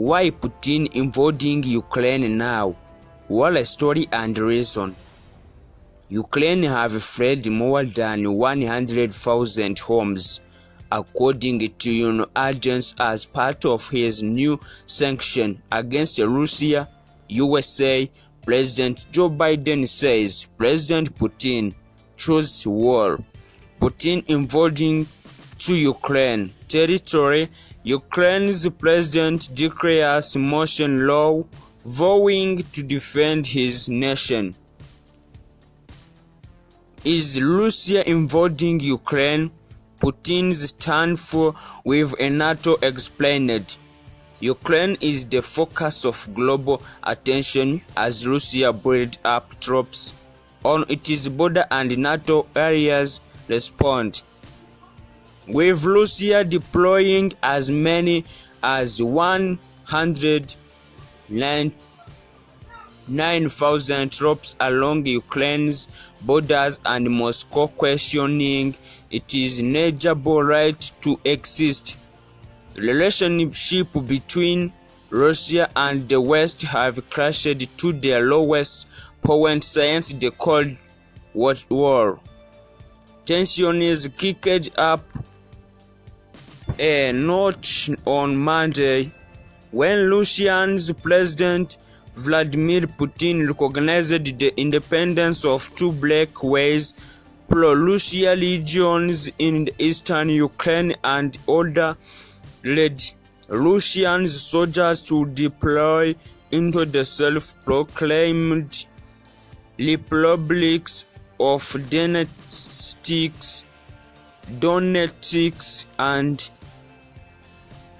Why Putin invading Ukraine now? What a story and reason. Ukraine have fled more than 100,000 homes, according to UN agents, as part of his new sanction against Russia. USA President Joe Biden says President Putin chose war. Putin invading to Ukraine territory. Ukraine's president declares martial law, vowing to defend his nation. Is Russia invading Ukraine? Putin's stand for with a NATO explained. Ukraine is the focus of global attention as Russia build up troops on its border and NATO areas respond, with Russia deploying as many as 109,000 troops along Ukraine's borders and Moscow questioning its negligible right to exist. The relationship between Russia and the West have crashed to their lowest point since the Cold War. Tensions kicked up a notch on Monday when Russia's President Vladimir Putin recognized the independence of two breakaways pro-Russia regions in eastern Ukraine and ordered Russian soldiers to deploy into the self-proclaimed republics of Donetsk and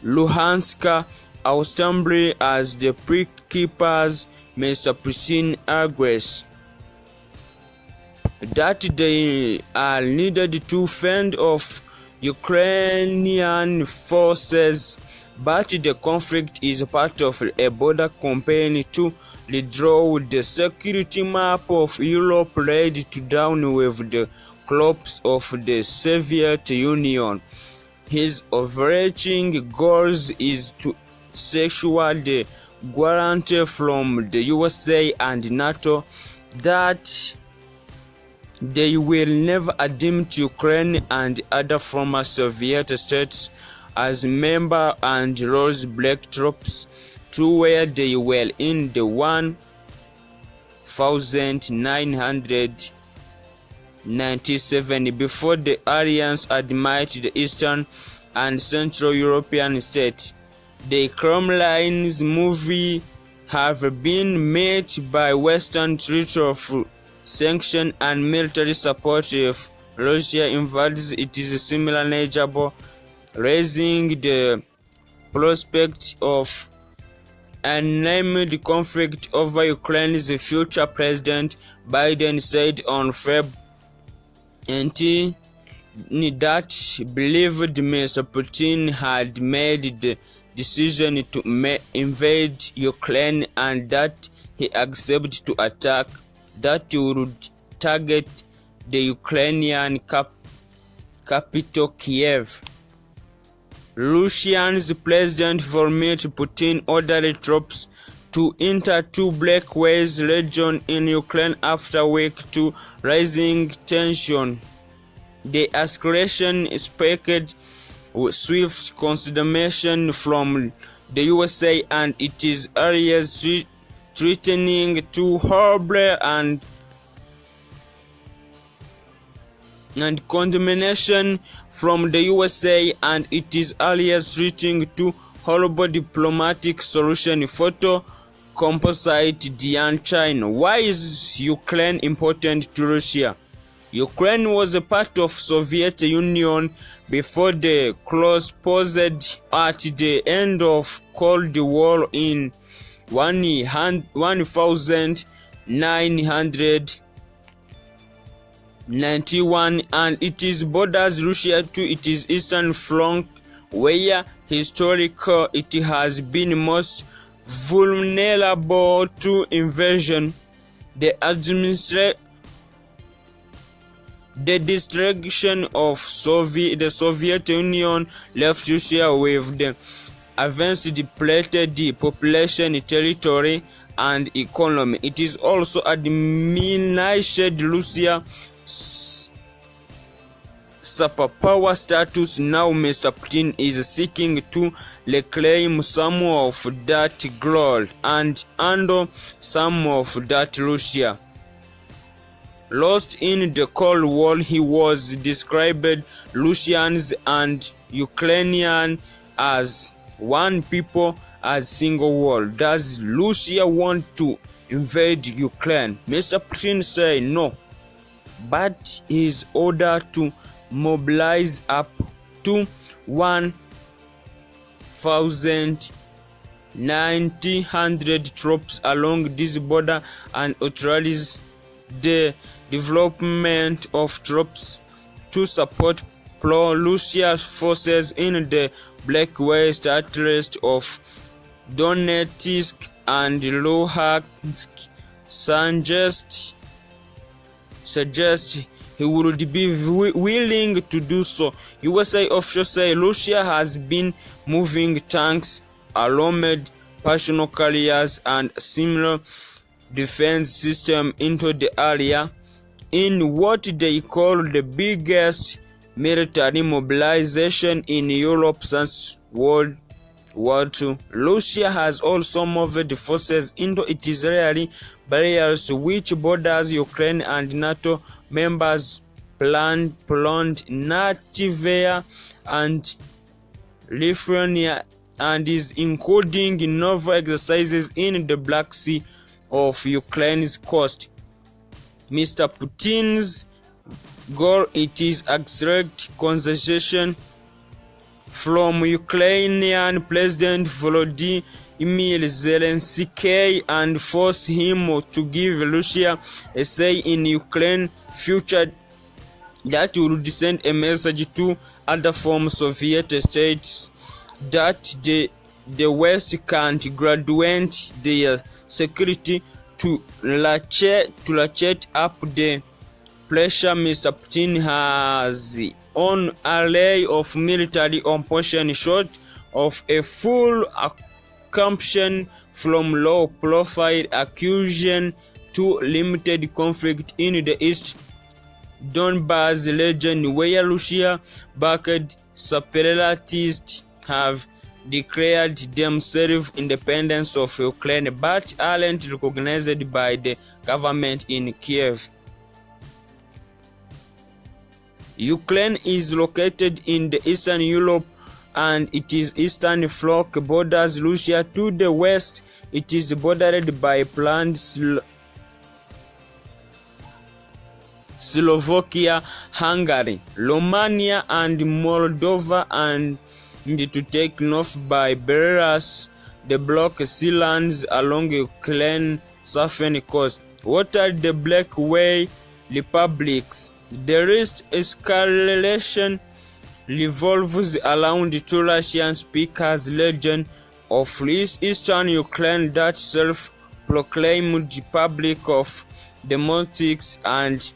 Luhansk, ostensibly as the peacekeepers. Mr. Putin agrees that they are needed to fend off Ukrainian forces, but the conflict is part of a border campaign to redraw the security map of Europe laid down with the collapse of the Soviet Union. His overarching goal is to secure the guarantee from the USA and NATO that they will never admit Ukraine and other former Soviet states as members and roll back troops to where they were in the 1997 before the alliance admitted the Eastern and Central European states. The Kremlin's move have been met by Western threats of sanction and military support if Russia invades it is similar nature, raising the prospect of unnamed conflict over Ukraine's future. President Biden said on February 18 that believed Mr. Putin had made the decision to invade Ukraine and that he accepted to attack that would target the Ukrainian capital Kiev. Russia's President Vladimir Putin ordered troops to enter two breakaways regions in Ukraine after week two rising tension. The escalation sparked swift condemnation from the USA and its allies, threatening to horrible and condemnation from the USA and its allies, threatening to horrible diplomatic solution. Photo composite Diane China. Why is Ukraine important to Russia? Ukraine was a part of Soviet Union before the close paused at the end of Cold War in 1991, and it borders Russia to its eastern flank, where historically it has been most vulnerable to invasion. The destruction of the Soviet Union left Russia with the events depleted the population, territory, and economy. It is also diminished Russia's superpower status. Now Mr. Putin is seeking to reclaim some of that glory and undo some of that Russia lost in the Cold War. He was described Russians and Ukrainians as one people, as single world. Does Russia want to invade Ukraine? Mr. Putin said no, but his order to mobilize up to 1,900 troops along this border and authorize the development of troops to support pro-Russia forces in the Blackway States of Donetsk and Luhansk. Suggest he would be willing to do so. USA officials say Russia has been moving tanks, armored personnel carriers, and similar defense system into the area in what they call the biggest military mobilization in Europe since World War II. Russia has also moved the forces into its Israeli barriers, which borders Ukraine and NATO members, Poland, Latvia, and Lithuania, and is including naval exercises in the Black Sea of Ukraine's coast. Mr. Putin's goal is accelerate concession from Ukrainian President Volodymyr Zelensky and force him to give Russia a say in Ukraine's future that would send a message to other former Soviet states that the West can't graduate their security to ratchet up the pressure. Mr. Putin has on array of military operations short of a full accomplishment, from low-profile accusation to limited conflict in the East Donbas region, where Russia-backed separatists have declared themselves independence of Ukraine but aren't recognized by the government in Kiev. Ukraine is located in the Eastern Europe and its eastern flank borders Russia. To the west, it is bordered by Poland, Slovakia, Hungary, Romania, and Moldova, and to take north by Belarus, the Black Sea lands along Ukraine's southern coast. What are the Blackway republics? The recent escalation revolves around two Russian-speaking regions of eastern Ukraine, that self-proclaimed Republic of Donetsk and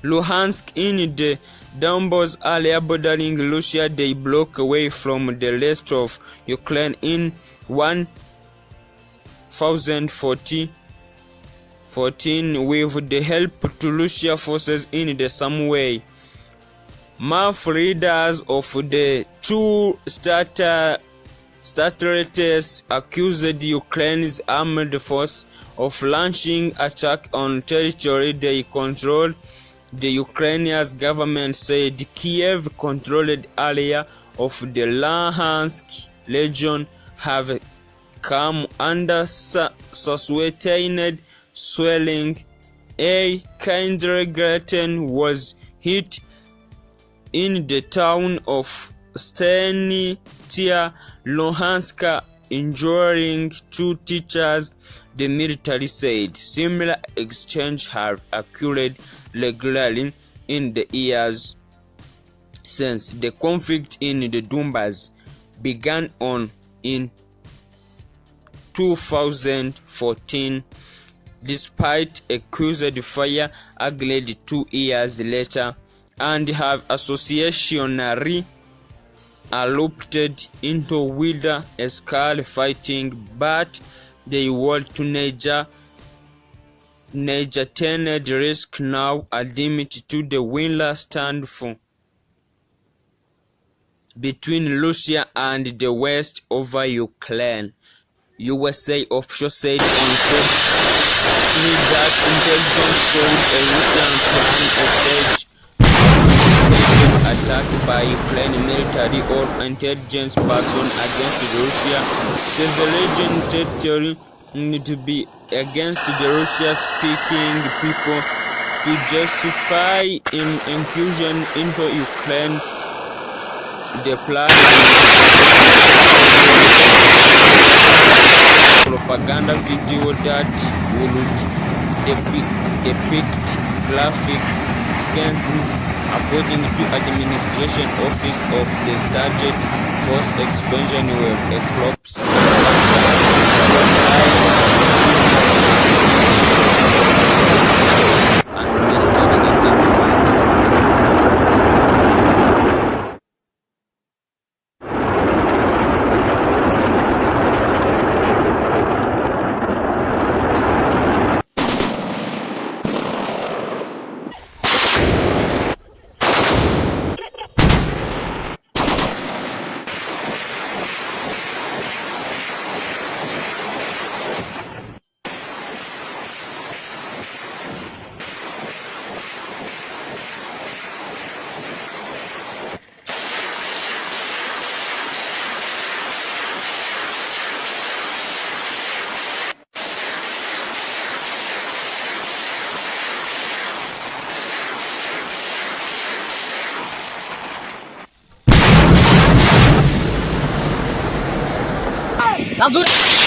Luhansk. In the Donbas area bordering Russia, they broke away from the rest of Ukraine in 2014 with the help to Russia forces in the same way. Math leaders of the two states accused Ukraine's armed force of launching attack on territory they control. The Ukrainian government said the Kiev-controlled area of the Luhansk region have come under sustained swelling. A kindergarten was hit in the town of Stenitsia, Luhansk, injuring 2 teachers, the military said. Similar exchanges have occurred regularly in the years since the conflict in the Donbas began in 2014. Despite accused fire agreed 2 years later, and have associationally erupted into wider scale fighting, but they world to Niger-turned risk now admit to the winless standoff between Russia and the West over Ukraine. USA official said on Thursday that intelligence showed a Russian plan a stage of attack by Ukraine military or intelligence person against Russia, civilian territory to be against the Russia-speaking people to justify incursion into Ukraine. The plan propaganda video that would depict graphic scenes according to administration office of the staged force expansion with a corpse and military equipment. Sambut.